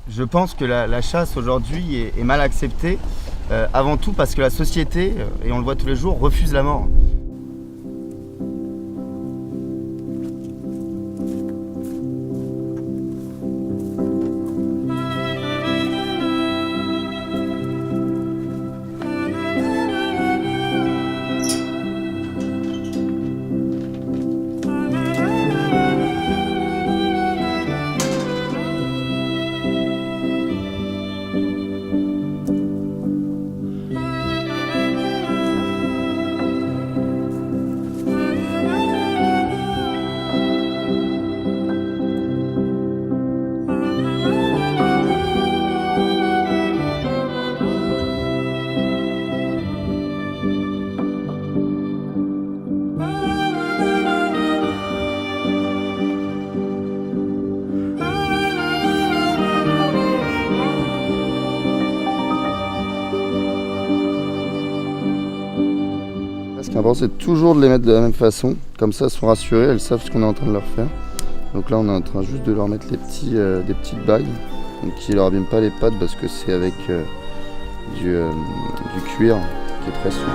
Je pense que la chasse aujourd'hui est mal acceptée, avant tout parce que la société, et on le voit tous les jours, refuse la mort. Ce qui est important, c'est toujours de les mettre de la même façon. Comme ça, elles sont rassurées, elles savent ce qu'on est en train de leur faire. Donc là, on est en train juste de leur mettre des petites bagues, donc qui leur abîment pas les pattes parce que c'est avec du cuir qui est très souple.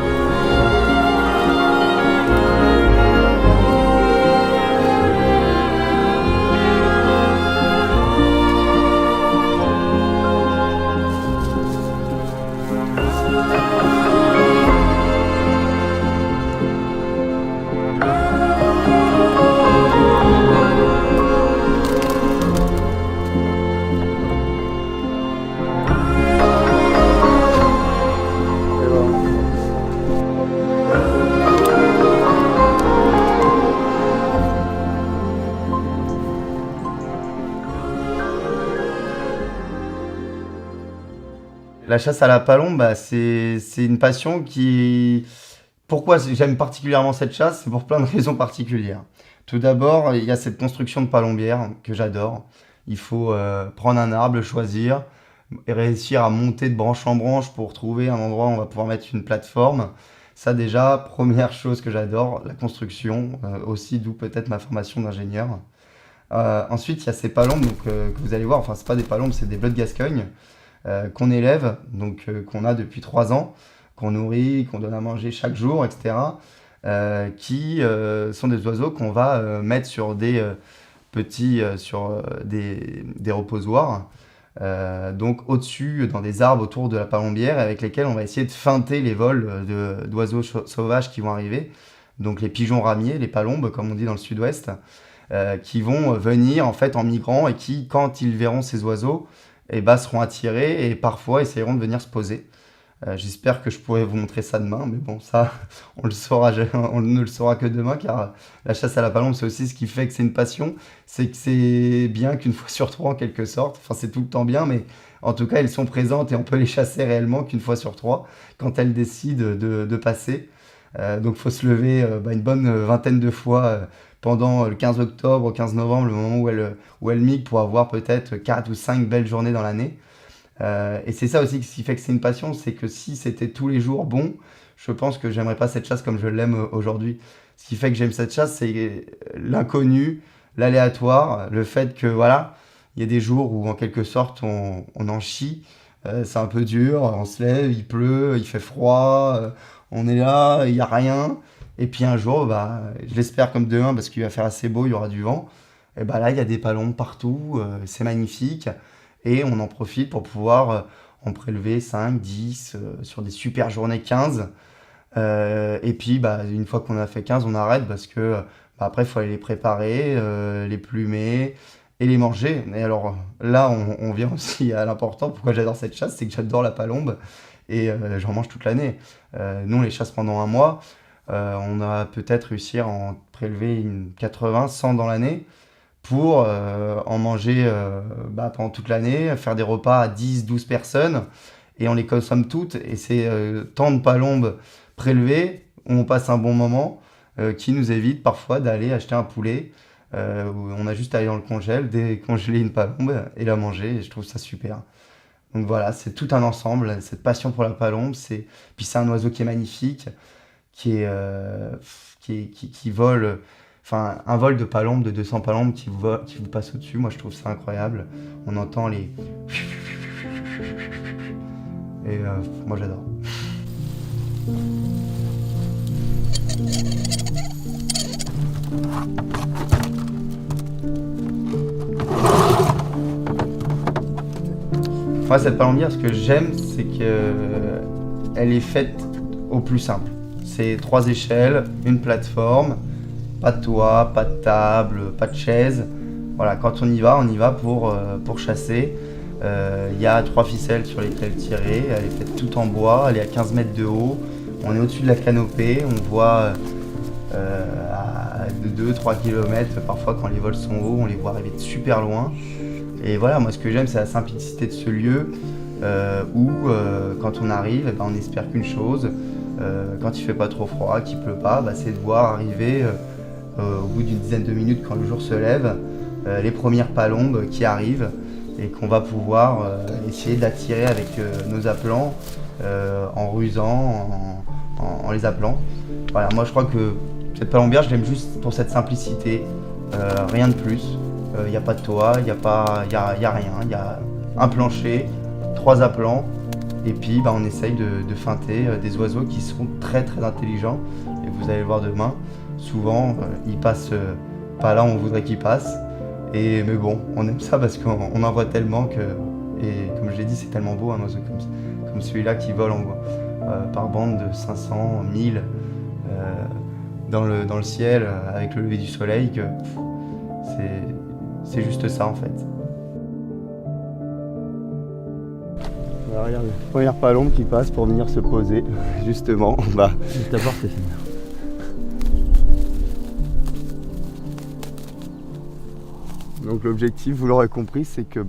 La chasse à la palombe, c'est une passion qui... Pourquoi j'aime particulièrement cette chasse? C'est pour plein de raisons particulières. Tout d'abord, il y a cette construction de palombière que j'adore. Il faut prendre un arbre, le choisir, et réussir à monter de branche en branche pour trouver un endroit où on va pouvoir mettre une plateforme. Ça déjà, première chose que j'adore, la construction, aussi d'où peut-être ma formation d'ingénieur. Ensuite, il y a ces palombes que vous allez voir, enfin c'est pas des palombes, c'est des bleus de Gascogne qu'on élève, qu'on a depuis 3 ans, qu'on nourrit, qu'on donne à manger chaque jour, etc. Qui sont des oiseaux qu'on va mettre sur des reposoirs, donc au-dessus, dans des arbres autour de la palombière, avec lesquels on va essayer de feinter les vols d'oiseaux sauvages qui vont arriver, donc les pigeons ramiers, les palombes, comme on dit dans le sud-ouest, qui vont venir en fait en migrant et qui, quand ils verront ces oiseaux, et seront attirés et parfois essayeront de venir se poser. J'espère que je pourrai vous montrer ça demain, mais bon, ça, on ne le saura que demain, car la chasse à la palombe, c'est aussi ce qui fait que c'est une passion, c'est que c'est bien qu'une fois sur 3 en quelque sorte, enfin c'est tout le temps bien, mais en tout cas elles sont présentes et on peut les chasser réellement qu'une fois sur 3, quand elles décident de passer. Donc il faut se lever une bonne vingtaine de fois pendant le 15 octobre, 15 novembre, le moment où elle migrent, pour avoir peut-être 4 ou 5 belles journées dans l'année. Et c'est ça aussi ce qui fait que c'est une passion, c'est que si c'était tous les jours bon, je pense que j'aimerais pas cette chasse comme je l'aime aujourd'hui. Ce qui fait que j'aime cette chasse, c'est l'inconnu, l'aléatoire, le fait que voilà, il y a des jours où en quelque sorte on en chie, c'est un peu dur, on se lève, il pleut, il fait froid, on est là, il n'y a rien. Et puis un jour, je l'espère comme demain, parce qu'il va faire assez beau, il y aura du vent. Et là, il y a des palombes partout, c'est magnifique. Et on en profite pour pouvoir en prélever 5, 10, sur des super journées 15. Et puis, une fois qu'on a fait 15, on arrête parce que après, il faut aller les préparer, les plumer et les manger. Et alors là, on vient aussi à l'important. Pourquoi j'adore cette chasse, c'est que j'adore la palombe et j'en mange toute l'année. Nous, on les chasse pendant un mois. On a peut-être réussi à en prélever une 80, 100 dans l'année pour en manger pendant toute l'année, faire des repas à 10, 12 personnes et on les consomme toutes. Et c'est tant de palombes prélevées où on passe un bon moment qui nous évite parfois d'aller acheter un poulet où on a juste à aller dans le congèle, décongeler une palombe et la manger. Et je trouve ça super. Donc voilà, c'est tout un ensemble, cette passion pour la palombe. Puis c'est un oiseau qui est magnifique, qui vole enfin, un vol de palombes, de 200 palombes qui vous passe au-dessus, moi je trouve ça incroyable. On entend les... Et moi j'adore. Moi, cette palombière, ce que j'aime, c'est qu'elle est faite au plus simple. C'est 3 échelles, une plateforme, pas de toit, pas de table, pas de chaise. Voilà, quand on y va pour chasser. Il y a 3 ficelles sur lesquelles tirer. Elle est faite tout en bois, elle est à 15 mètres de haut. On est au-dessus de la canopée, on voit à 2-3 km, parfois quand les vols sont hauts, on les voit arriver de super loin. Et voilà, moi ce que j'aime, c'est la simplicité de ce lieu où quand on arrive, eh ben, on n'espère qu'une chose, quand il fait pas trop froid, qu'il pleut pas, c'est de voir arriver au bout d'une dizaine de minutes quand le jour se lève, les premières palombes qui arrivent et qu'on va pouvoir essayer d'attirer avec nos appelants en rusant, en les appelant. Voilà, moi je crois que cette palombière, je l'aime juste pour cette simplicité, rien de plus. Il n'y a pas de toit, il n'y a rien, il y a un plancher, 3 appelants, et puis on essaye de feinter des oiseaux qui sont très très intelligents, et vous allez le voir demain, souvent ils passent pas là où on voudrait qu'ils passent, mais bon, on aime ça parce qu'on en voit tellement que, et comme je l'ai dit, c'est tellement beau un oiseau comme celui-là qui vole par bande de 500, 1000 dans le ciel avec le lever du soleil, que c'est juste ça en fait. Voilà, regardez, première palombe qui passe pour venir se poser, justement. Juste à part, c'est fini. Donc l'objectif, vous l'aurez compris, c'est que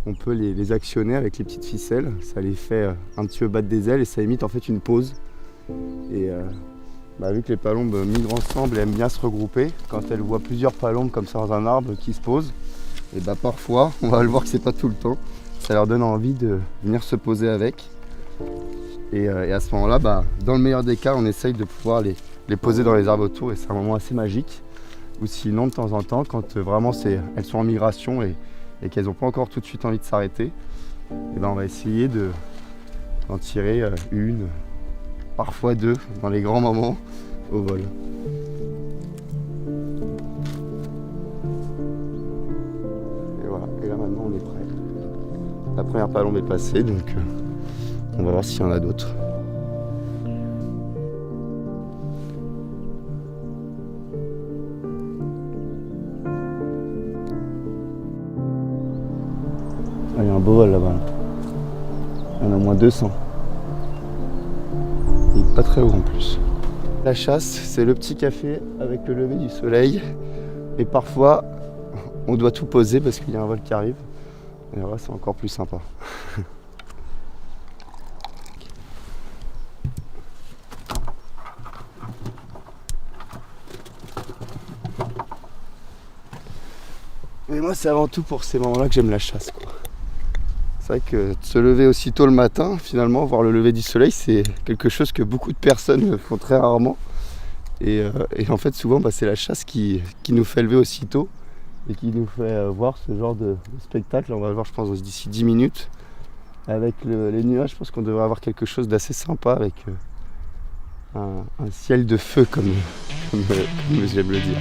on peut les actionner avec les petites ficelles. Ça les fait un petit peu battre des ailes et ça imite en fait une pause. Et vu que les palombes migrent ensemble et aiment bien se regrouper, quand elles voient plusieurs palombes comme ça dans un arbre qui se posent, et parfois, on va le voir que c'est pas tout le temps, ça leur donne envie de venir se poser avec. Et à ce moment-là, dans le meilleur des cas, on essaye de pouvoir les poser dans les arbres autour et c'est un moment assez magique. Ou sinon, de temps en temps, quand vraiment elles sont en migration et qu'elles n'ont pas encore tout de suite envie de s'arrêter, on va essayer d'en tirer une, parfois 2 dans les grands moments au vol. Et voilà, et là maintenant on est prêt. La première palombe est passée, donc on va voir s'il y en a d'autres. Il y a un beau vol là-bas. Il y en a au moins 200. Il n'est pas très haut en plus. La chasse, c'est le petit café avec le lever du soleil. Et parfois, on doit tout poser parce qu'il y a un vol qui arrive. Et là, c'est encore plus sympa. Mais moi, c'est avant tout pour ces moments-là que j'aime la chasse, quoi. C'est vrai que de se lever aussitôt le matin, finalement, voir le lever du soleil, c'est quelque chose que beaucoup de personnes font très rarement. Et en fait, souvent, c'est la chasse qui nous fait lever aussitôt et qui nous fait voir ce genre de spectacle. On va le voir, je pense, d'ici 10 minutes. Avec les nuages, je pense qu'on devrait avoir quelque chose d'assez sympa avec un ciel de feu, comme j'aime le dire.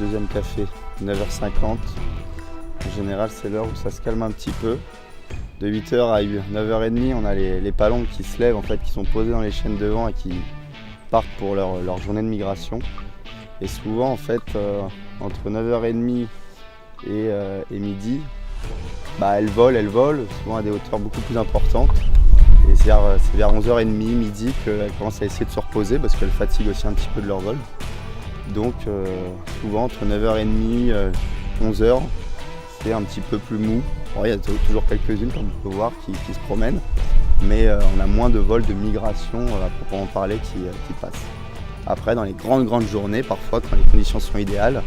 deuxième café, 9h50. En général, c'est l'heure où ça se calme un petit peu. De 8h à 9h30, on a les palombes qui se lèvent, en fait, qui sont posées dans les chaînes devant et qui partent pour leur journée de migration. Et souvent, en fait, entre 9h30 et midi, elles volent, souvent à des hauteurs beaucoup plus importantes. Et c'est vers 11h30, midi, qu'elles commencent à essayer de se reposer parce qu'elles fatiguent aussi un petit peu de leur vol. Donc souvent entre 9h30 et 11h, c'est un petit peu plus mou. Bon, il y a toujours quelques-unes, comme on peut voir, qui se promènent, mais on a moins de vols de migration à proprement parler qui passent. Après, dans les grandes journées, parfois, quand les conditions sont idéales,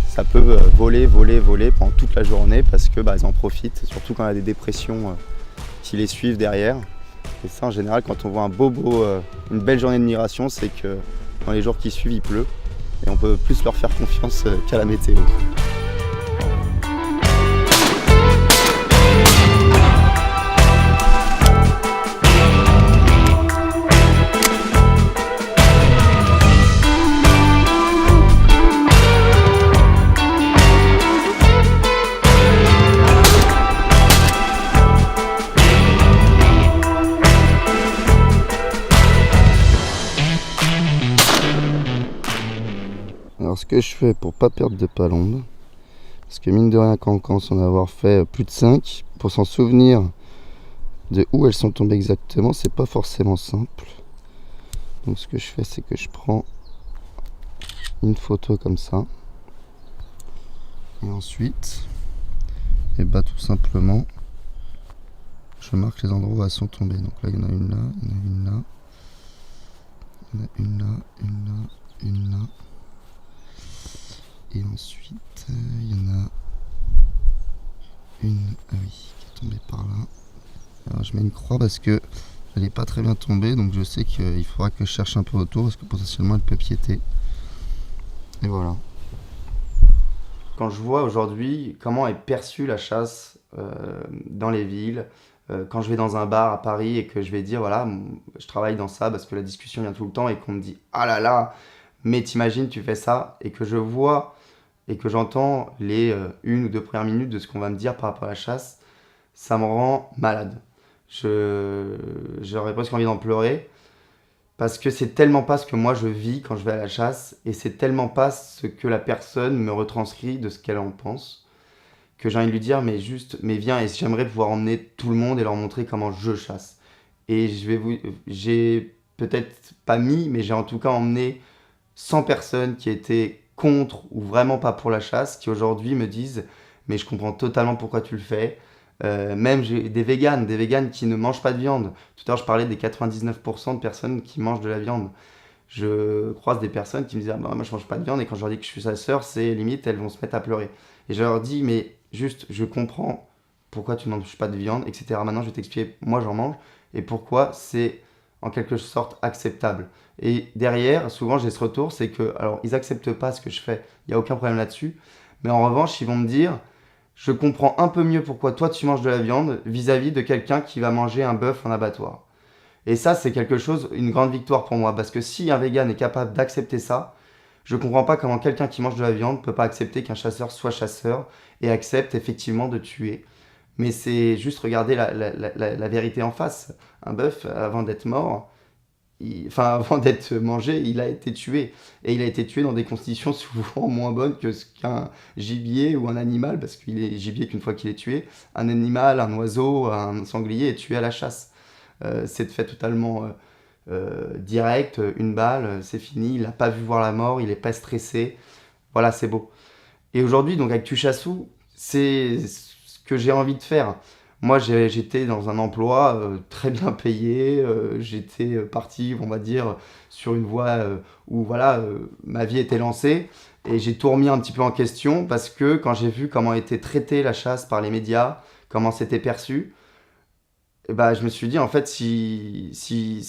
ça peut voler pendant toute la journée parce que elles en profitent, surtout quand il y a des dépressions qui les suivent derrière. Et ça, en général, quand on voit une belle journée de migration, c'est que dans les jours qui suivent, il pleut et on peut plus leur faire confiance qu'à la météo. Alors ce que je fais pour pas perdre de palombes, parce que mine de rien quand on commence à en avoir fait plus de 5, pour s'en souvenir de où elles sont tombées exactement, c'est pas forcément simple. Donc ce que je fais, c'est que je prends une photo comme ça, et ensuite, tout simplement, je marque les endroits où elles sont tombées. Donc là, il y en a une là, il y en a une là, il y en a une là, une là, une là. Et ensuite, il y en a une qui est tombée par là. Alors je mets une croix parce que elle n'est pas très bien tombée, donc je sais qu'il faudra que je cherche un peu autour parce que potentiellement elle peut piéter. Et voilà. Quand je vois aujourd'hui comment est perçue la chasse dans les villes, quand je vais dans un bar à Paris et que je vais dire voilà, je travaille dans ça parce que la discussion vient tout le temps et qu'on me dit ah là là, mais t'imagines tu fais ça, et que je vois et que j'entends les 1 ou 2 premières minutes de ce qu'on va me dire par rapport à la chasse, ça me rend malade. J'aurais presque envie d'en pleurer parce que c'est tellement pas ce que moi je vis quand je vais à la chasse et c'est tellement pas ce que la personne me retranscrit de ce qu'elle en pense que j'ai envie de lui dire mais viens, et j'aimerais pouvoir emmener tout le monde et leur montrer comment je chasse. Et j'ai peut-être pas mis, mais j'ai en tout cas emmené 100 personnes qui étaient contre ou vraiment pas pour la chasse, qui aujourd'hui me disent mais je comprends totalement pourquoi tu le fais. Même j'ai des véganes qui ne mangent pas de viande. Tout à l'heure je parlais des 99% de personnes qui mangent de la viande. Je croise des personnes qui me disent ah bah, moi je mange pas de viande, et quand je leur dis que je suis sa sœur, c'est limite elles vont se mettre à pleurer. Et je leur dis mais juste je comprends pourquoi tu ne manges pas de viande, etc. Maintenant je vais t'expliquer, moi j'en mange, et pourquoi c'est en quelque sorte acceptable. Et derrière, souvent j'ai ce retour, c'est que, alors ils acceptent pas ce que je fais, il n'y a aucun problème là-dessus, mais en revanche ils vont me dire, je comprends un peu mieux pourquoi toi tu manges de la viande vis-à-vis de quelqu'un qui va manger un bœuf en abattoir. Et ça c'est quelque chose, une grande victoire pour moi, parce que si un vegan est capable d'accepter ça, je comprends pas comment quelqu'un qui mange de la viande peut pas accepter qu'un chasseur soit chasseur et accepte effectivement de tuer. Mais c'est juste regarder la vérité en face. Un bœuf, avant d'être mort, avant d'être mangé, il a été tué. Et il a été tué dans des conditions souvent moins bonnes que ce qu'un gibier ou un animal, parce qu'il est gibier qu'une fois qu'il est tué. Un animal, un oiseau, un sanglier est tué à la chasse. C'est fait totalement direct, une balle, c'est fini, il n'a pas vu voir la mort, il n'est pas stressé. Voilà, c'est beau. Et aujourd'hui, donc avec Tuchassou, c'est ce que j'ai envie de faire. Moi, j'étais dans un emploi très bien payé. J'étais parti, on va dire, sur une voie où voilà, ma vie était lancée. Et j'ai tout remis un petit peu en question parce que quand j'ai vu comment était traitée la chasse par les médias, comment c'était perçu, et bah, je me suis dit, en fait, si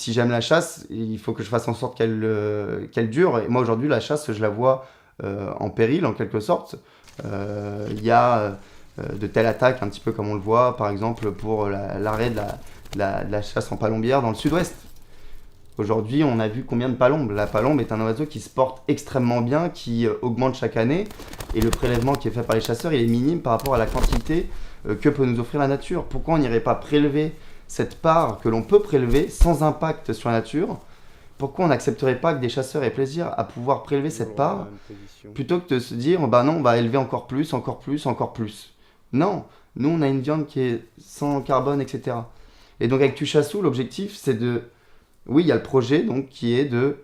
j'aime la chasse, il faut que je fasse en sorte qu'elle dure. Et moi, aujourd'hui, la chasse, je la vois en péril, en quelque sorte. Il y a de telles attaques, un petit peu comme on le voit, par exemple, pour l'arrêt de la chasse en palombière dans le sud-ouest. Aujourd'hui, on a vu combien de palombes. La palombe est un oiseau qui se porte extrêmement bien, qui augmente chaque année. Et le prélèvement qui est fait par les chasseurs, il est minime par rapport à la quantité que peut nous offrir la nature. Pourquoi on n'irait pas prélever cette part que l'on peut prélever sans impact sur la nature? Pourquoi on n'accepterait pas que des chasseurs aient plaisir à pouvoir prélever cette part plutôt que de se dire, bah non, on va élever encore plus, encore plus, encore plus. Non, nous on a une viande qui est sans carbone, etc. Et donc avec Tuchassou, l'objectif c'est de... Oui, il y a le projet donc qui est de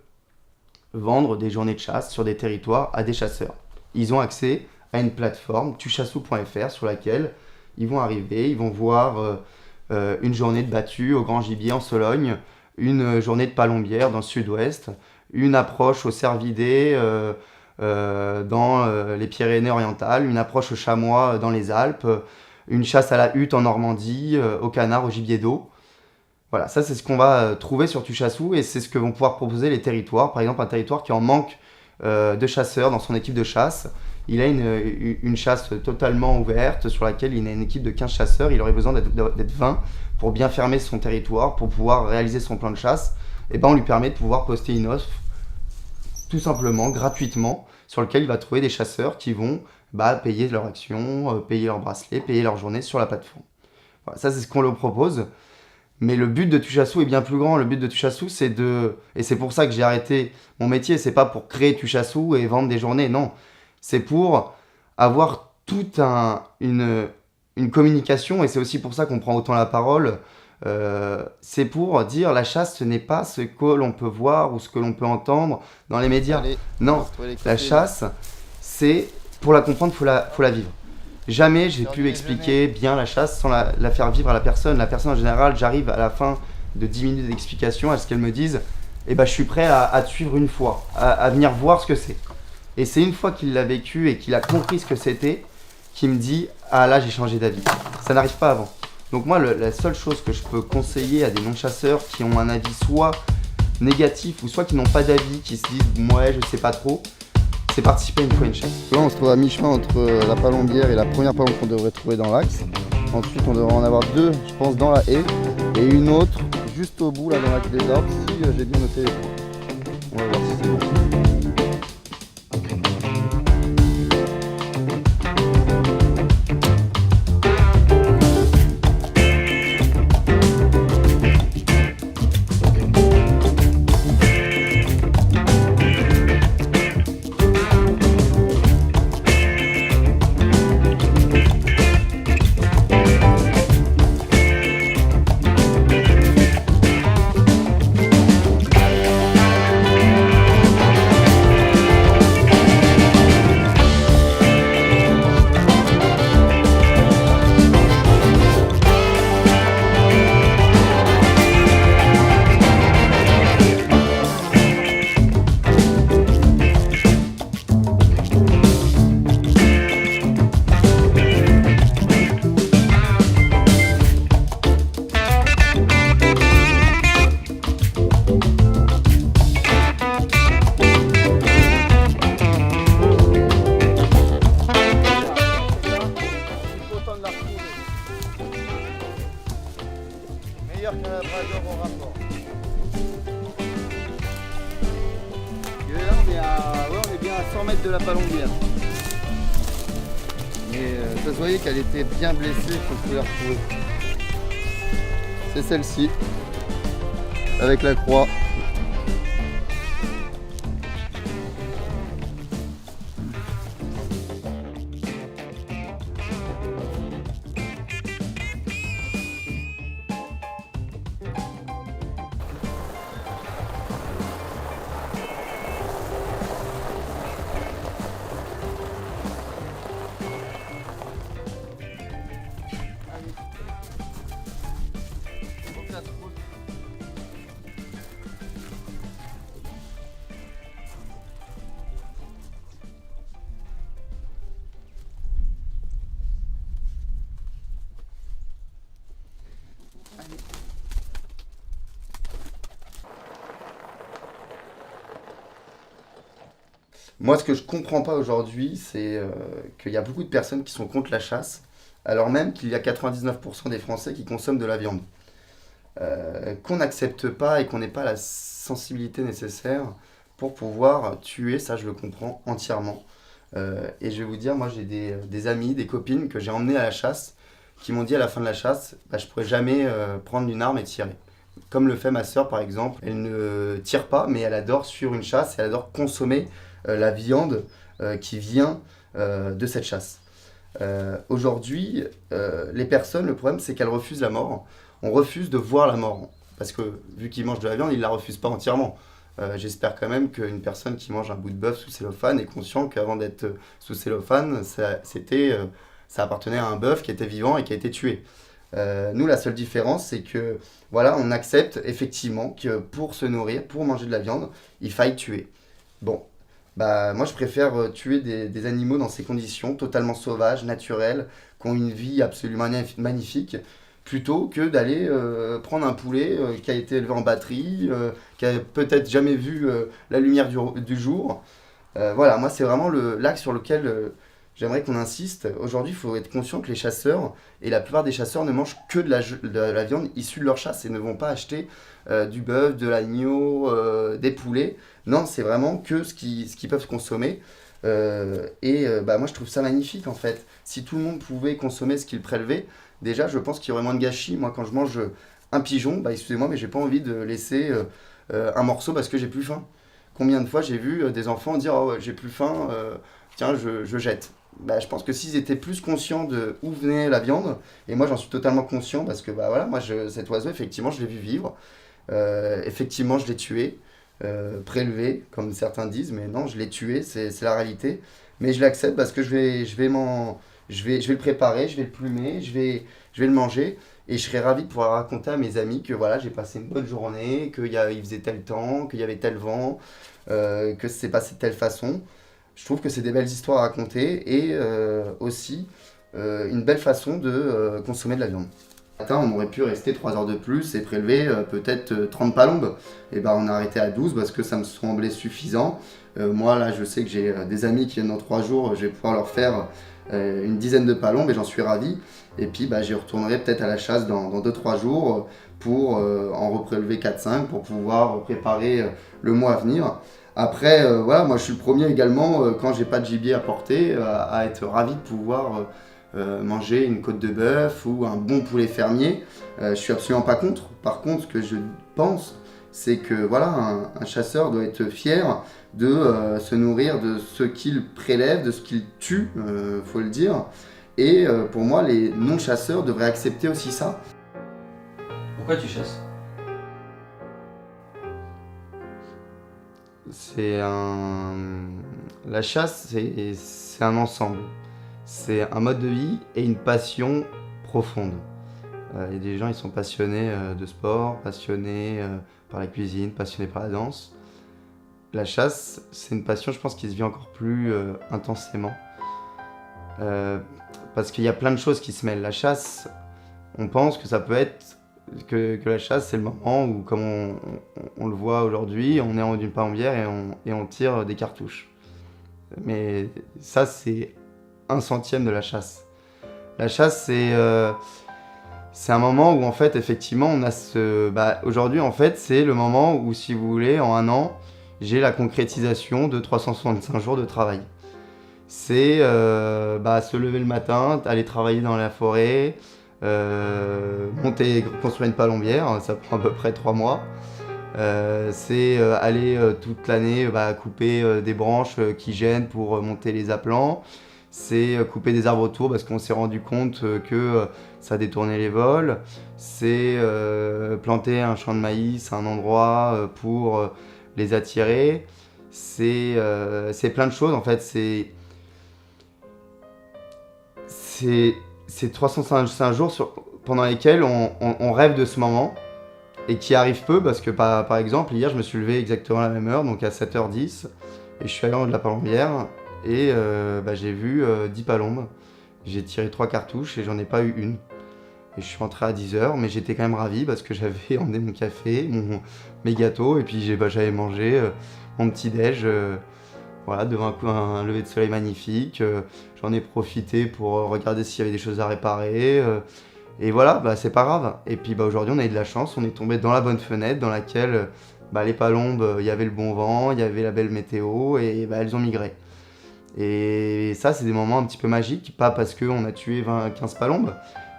vendre des journées de chasse sur des territoires à des chasseurs. Ils ont accès à une plateforme, tuchassou.fr, sur laquelle ils vont arriver, ils vont voir une journée de battue au Grand Gibier en Sologne, une journée de palombière dans le sud-ouest, une approche au cervidé dans les Pyrénées-Orientales, une approche au chamois dans les Alpes, une chasse à la hutte en Normandie, au canard, au gibier d'eau. Voilà, ça c'est ce qu'on va trouver sur Tuchassou et c'est ce que vont pouvoir proposer les territoires. Par exemple, un territoire qui en manque de chasseurs dans son équipe de chasse. Il a une chasse totalement ouverte sur laquelle il a une équipe de 15 chasseurs. Il aurait besoin d'être 20 pour bien fermer son territoire, pour pouvoir réaliser son plan de chasse. Et ben on lui permet de pouvoir poster une offre tout simplement, gratuitement, sur lequel il va trouver des chasseurs qui vont payer leur action, payer leur bracelet, payer leur journée sur la plateforme. Voilà, ça c'est ce qu'on leur propose. Mais le but de Tuchassou est bien plus grand. Le but de Tuchassou, c'est de... Et c'est pour ça que j'ai arrêté mon métier. C'est pas pour créer Tuchassou et vendre des journées, non. C'est pour avoir toute une communication. Et c'est aussi pour ça qu'on prend autant la parole. C'est pour dire la chasse, ce n'est pas ce que l'on peut voir ou ce que l'on peut entendre dans les médias. Allez, non, la chasse, c'est... Pour la comprendre, faut la vivre. Jamais j'ai pu expliquer bien la chasse sans la faire vivre à la personne. La personne en général, j'arrive à la fin de 10 minutes d'explication à ce qu'elle me dise eh ben, je suis prêt à te suivre une fois, à venir voir ce que c'est. Et c'est une fois qu'il l'a vécu et qu'il a compris ce que c'était qu'il me dit ah là j'ai changé d'avis. Ça n'arrive pas avant. Donc moi la seule chose que je peux conseiller à des non-chasseurs qui ont un avis soit négatif ou soit qui n'ont pas d'avis, qui se disent ouais je sais pas trop, c'est participer une fois une chasse. Là, on se trouve à mi-chemin entre la palombière et la première palombe qu'on devrait trouver dans l'axe. Ensuite, on devrait en avoir deux, je pense, dans la haie et une autre juste au bout, là, dans la queue des arbres, si j'ai bien noté les points. On va voir si c'est bon. Meilleur qu'un labrador au rapport. Et là on est bien à 100 mètres de la palombière. Mais ça se voyait qu'elle était bien blessée qu'on pouvait la retrouver. C'est celle-ci, avec la croix. Moi, ce que je comprends pas aujourd'hui, c'est qu'il y a beaucoup de personnes qui sont contre la chasse, alors même qu'il y a 99% des Français qui consomment de la viande. qu'on n'accepte pas et qu'on n'ait pas la sensibilité nécessaire pour pouvoir tuer, ça je le comprends entièrement. Et je vais vous dire, moi j'ai des amis, des copines que j'ai emmenées à la chasse, qui m'ont dit à la fin de la chasse, bah, je pourrais jamais prendre une arme et tirer. Comme le fait ma sœur par exemple, elle ne tire pas, mais elle adore suivre une chasse, et elle adore consommer la viande qui vient de cette chasse. Aujourd'hui, les personnes, le problème c'est qu'elles refusent la mort. On refuse de voir la mort. Parce que vu qu'ils mangent de la viande, ils ne la refusent pas entièrement. J'espère quand même qu'une personne qui mange un bout de bœuf sous cellophane est conscient qu'avant d'être sous cellophane, ça appartenait à un bœuf qui était vivant et qui a été tué. Nous, la seule différence, c'est que voilà, on accepte effectivement que pour se nourrir, pour manger de la viande, il faille tuer. Bon, bah moi je préfère tuer des animaux dans ces conditions, totalement sauvages, naturelles, qui ont une vie absolument magnifique, plutôt que d'aller prendre un poulet qui a été élevé en batterie, qui a peut-être jamais vu la lumière du jour. Voilà, moi c'est vraiment l'axe sur lequel j'aimerais qu'on insiste. Aujourd'hui, il faut être conscient que les chasseurs, et la plupart des chasseurs ne mangent que de la viande issue de leur chasse et ne vont pas acheter du bœuf, de l'agneau, des poulets. Non, c'est vraiment que ce qu'ils peuvent consommer. Bah, moi, je trouve ça magnifique en fait. Si tout le monde pouvait consommer ce qu'il prélevait, déjà, je pense qu'il y aurait moins de gâchis. Moi, quand je mange un pigeon, bah, excusez-moi, mais j'ai pas envie de laisser un morceau parce que j'ai plus faim. Combien de fois j'ai vu des enfants dire oh, j'ai plus faim, tiens, je jette. Bah, je pense que s'ils étaient plus conscients de où venait la viande, et moi j'en suis totalement conscient parce que bah, voilà, moi cet oiseau, effectivement, je l'ai vu vivre. Effectivement, je l'ai tué, prélevé, comme certains disent, mais non, je l'ai tué, c'est la réalité. Mais je l'accepte parce que je vais le préparer, je vais le plumer, je vais le manger. Et je serais ravi de pouvoir raconter à mes amis que voilà, j'ai passé une bonne journée, il faisait tel temps, qu'il y avait tel vent, que c'est passé de telle façon. Je trouve que c'est des belles histoires à raconter et aussi une belle façon de consommer de la viande. Le matin, on aurait pu rester 3 heures de plus et prélever peut-être 30 palombes. Et ben, on a arrêté à 12 parce que ça me semblait suffisant. Moi, là, je sais que j'ai des amis qui viennent dans 3 jours, je vais pouvoir leur faire une dizaine de palombes et j'en suis ravi. Et puis, bah, j'y retournerai peut-être à la chasse dans 2-3 jours pour en reprélever 4-5 pour pouvoir préparer le mois à venir. Après, voilà, moi je suis le premier également, quand j'ai pas de gibier à porter, à être ravi de pouvoir manger une côte de bœuf ou un bon poulet fermier. Je suis absolument pas contre. Par contre, ce que je pense, c'est que voilà, un chasseur doit être fier de se nourrir de ce qu'il prélève, de ce qu'il tue, faut le dire. Et pour moi, les non-chasseurs devraient accepter aussi ça. Pourquoi tu chasses? La chasse, c'est un ensemble. C'est un mode de vie et une passion profonde. Il y a des gens, ils sont passionnés de sport, passionnés par la cuisine, passionnés par la danse. La chasse, c'est une passion, je pense, qui se vit encore plus intensément. Parce qu'il y a plein de choses qui se mêlent. La chasse, on pense que ça peut être que la chasse, c'est le moment où, comme on le voit aujourd'hui, on est en haut d'une palombière et on tire des cartouches. Mais ça, c'est 1/100 de la chasse. La chasse, c'est un moment où, en fait, effectivement, on a ce... Bah, aujourd'hui, en fait, c'est le moment où, si vous voulez, en un an, j'ai la concrétisation de 365 jours de travail. C'est se lever le matin, aller travailler dans la forêt, construire une palombière, ça prend à peu près 3 mois. C'est aller toute l'année couper des branches qui gênent pour monter les aplants. C'est couper des arbres autour parce qu'on s'est rendu compte que ça détournait les vols. C'est planter un champ de maïs à un endroit pour les attirer. C'est plein de choses en fait. C'est 365 jours pendant lesquels on rêve de ce moment et qui arrive peu parce que par exemple hier je me suis levé exactement à la même heure, donc à 7h10, et je suis allé en haut de la palombière et j'ai vu 10 palombes. J'ai tiré 3 cartouches et j'en ai pas eu une. Et je suis rentré à 10h, mais j'étais quand même ravi parce que j'avais emmené mon café, mes gâteaux, et puis j'avais mangé mon petit déj voilà, devant un lever de soleil magnifique. J'en ai profité pour regarder s'il y avait des choses à réparer. Et voilà, bah, c'est pas grave. Et puis bah, aujourd'hui, on a eu de la chance, on est tombé dans la bonne fenêtre dans laquelle bah, les palombes, il y avait le bon vent, il y avait la belle météo et bah, elles ont migré. Et ça, c'est des moments un petit peu magiques, pas parce qu'on a tué 15 palombes,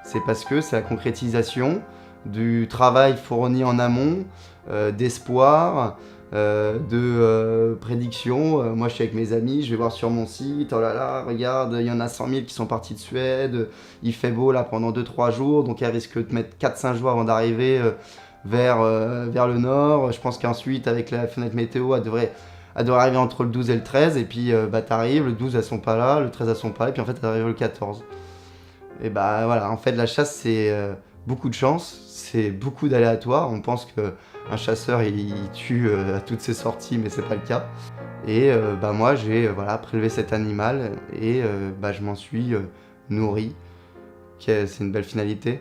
c'est parce que c'est la concrétisation du travail fourni en amont, d'espoir, de prédiction. Moi, je suis avec mes amis, je vais voir sur mon site, oh là là, regarde, il y en a 100 000 qui sont partis de Suède, il fait beau là pendant 2-3 jours, donc elle risque de mettre 4-5 jours avant d'arriver vers le nord. Je pense qu'ensuite, avec la fenêtre météo, elle devrait arriver entre le 12 et le 13, et puis bah, t'arrives, le 12 elles sont pas là, le 13 elles sont pas là, et puis en fait elles arrivent le 14. Et bah voilà, en fait la chasse c'est beaucoup de chance, c'est beaucoup d'aléatoires. On pense qu'un chasseur il tue à toutes ses sorties, mais c'est pas le cas. Et bah moi j'ai voilà, prélevé cet animal et bah, je m'en suis nourri. C'est une belle finalité.